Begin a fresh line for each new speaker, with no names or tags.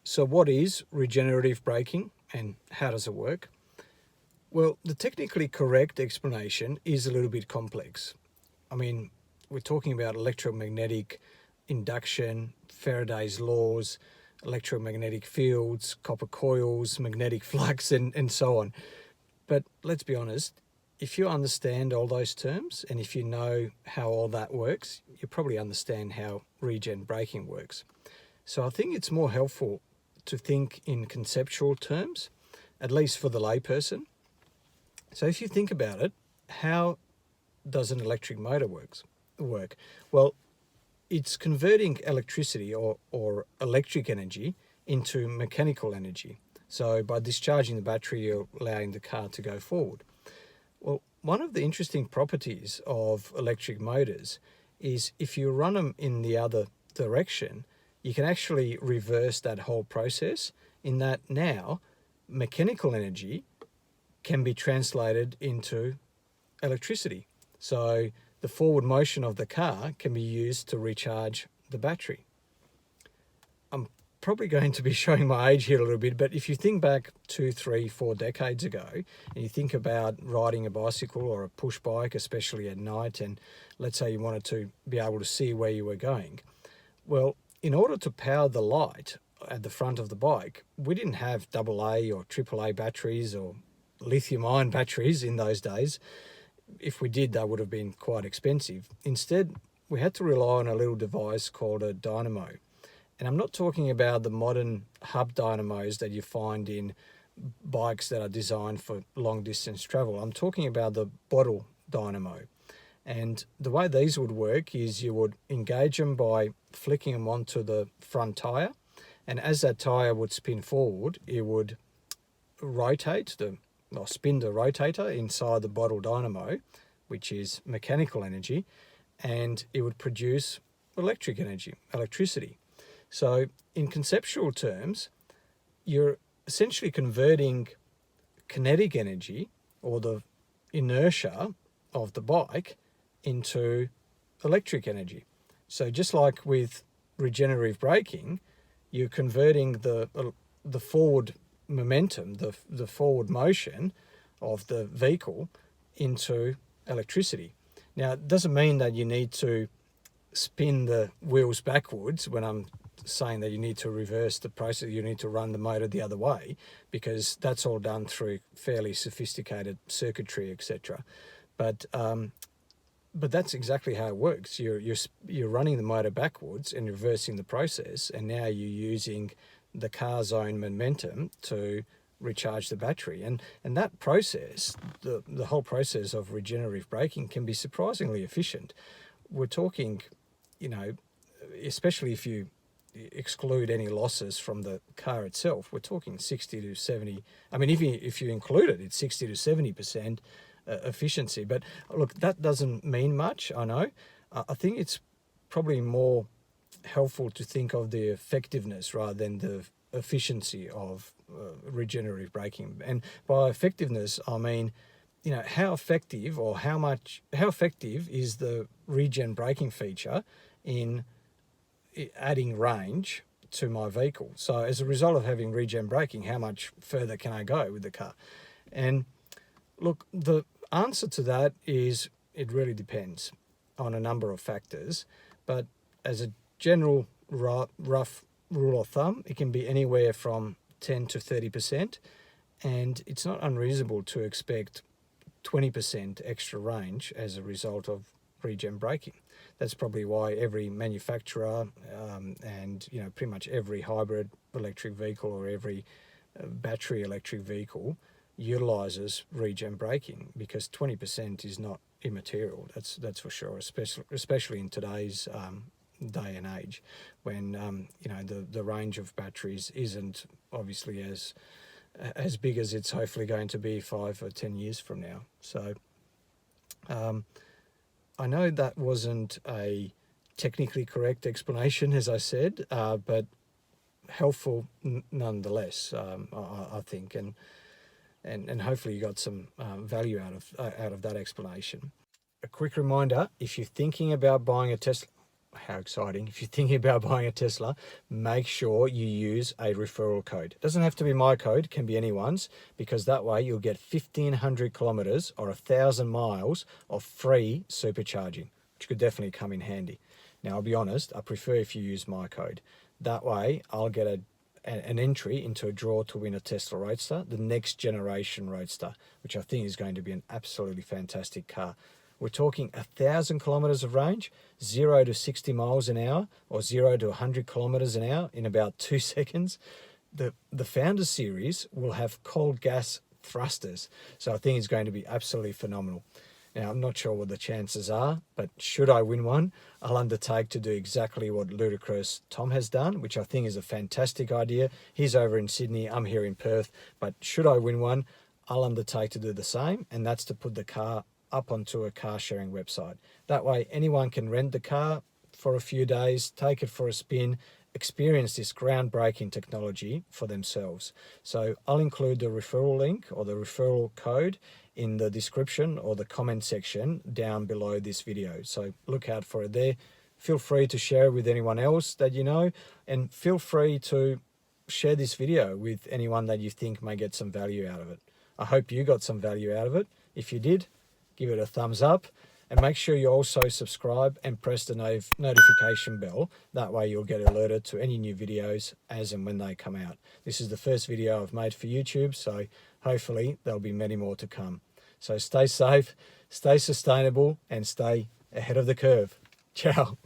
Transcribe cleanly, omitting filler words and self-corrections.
So what is regenerative braking and how does it work? Well, the technically correct explanation is a little bit complex. I mean, we're talking about electromagnetic induction, Faraday's laws, electromagnetic fields, copper coils, magnetic flux, and so on. But let's be honest, if you understand all those terms and if you know how all that works, you probably understand how regen braking works. So I think it's more helpful to think in conceptual terms, at least for the layperson. So if you think about it, how does an electric motor work? Well, it's converting electricity or electric energy into mechanical energy. So by discharging the battery, you're allowing the car to go forward. Well, one of the interesting properties of electric motors is if you run them in the other direction, you can actually reverse that whole process in that now mechanical energy can be translated into electricity. So the forward motion of the car can be used to recharge the battery. I'm probably going to be showing my age here a little bit, but if you think back 2, 3, 4 decades ago, and you think about riding a bicycle or a push bike, especially at night, and let's say you wanted to be able to see where you were going. Well, in order to power the light at the front of the bike, we didn't have AA or AAA batteries or lithium-ion batteries in those days. If we did, that would have been quite expensive. Instead, we had to rely on a little device called a dynamo. And I'm not talking about the modern hub dynamos that you find in bikes that are designed for long distance travel. I'm talking about the bottle dynamo. And the way these would work is you would engage them by flicking them onto the front tyre. And as that tyre would spin forward, it would spin the rotator inside the bottle dynamo, which is mechanical energy, and it would produce electric energy, electricity. So in conceptual terms, you're essentially converting kinetic energy or the inertia of the bike into electric energy. So just like with regenerative braking, you're converting the forward momentum, the forward motion of the vehicle into electricity. Now, it doesn't mean that you need to spin the wheels backwards when I'm saying that you need to reverse the process, you need to run the motor the other way, because that's all done through fairly sophisticated circuitry, etc. But that's exactly how it works. You're running the motor backwards and reversing the process, and now you're using the car's own momentum to recharge the battery. And that process, the whole process of regenerative braking can be surprisingly efficient. We're talking, especially if you exclude any losses from the car itself, we're talking 60 to 70. I mean, if you include it, it's 60 to 70% efficiency. But look, that doesn't mean much, I know. I think it's probably more helpful to think of the effectiveness rather than the efficiency of regenerative braking. And by effectiveness, I mean, how effective is the regen braking feature in adding range to my vehicle? So as a result of having regen braking, how much further can I go with the car? And look, the answer to that is it really depends on a number of factors, but as a general rough rule of thumb, it can be anywhere from 10 to 30%, and it's not unreasonable to expect 20% extra range as a result of regen braking. That's probably why every manufacturer and pretty much every hybrid electric vehicle or every battery electric vehicle utilizes regen braking, because 20% is not immaterial. That's for sure, especially in today's day and age, when the range of batteries isn't obviously as big as it's hopefully going to be 5 or 10 years from now. So I know that wasn't a technically correct explanation, as I said, but helpful nonetheless, I think, and hopefully you got some value out of that explanation. A quick reminder: if you're thinking about buying a Tesla, how exciting. If you're thinking about buying a Tesla, make sure you use a referral code. It doesn't have to be my code, it can be anyone's, because that way you'll get 1,500 kilometers or 1,000 miles of free supercharging, which could definitely come in handy. Now, I'll be honest, I prefer if you use my code. That way I'll get an entry into a draw to win a Tesla Roadster, the next generation Roadster, which I think is going to be an absolutely fantastic car. We're talking 1,000 kilometers of range, 0 to 60 miles an hour, or 0 to 100 kilometers an hour in about 2 seconds. The Founder Series will have cold gas thrusters, so I think it's going to be absolutely phenomenal. Now, I'm not sure what the chances are, but should I win one, I'll undertake to do exactly what ludicrous Tom has done, which I think is a fantastic idea. He's over in Sydney, I'm here in Perth, but should I win one, I'll undertake to do the same, and that's to put the car up onto a car sharing website. That way anyone can rent the car for a few days, take it for a spin, experience this groundbreaking technology for themselves. So I'll include the referral link or the referral code in the description or the comment section down below this video. So look out for it there. Feel free to share it with anyone else that you know, and feel free to share this video with anyone that you think may get some value out of it. I hope you got some value out of it. If you did, give it a thumbs up, and make sure you also subscribe and press the notification bell. That way you'll get alerted to any new videos as and when they come out. This is the first video I've made for YouTube, so hopefully there'll be many more to come. So stay safe, stay sustainable, and stay ahead of the curve. Ciao.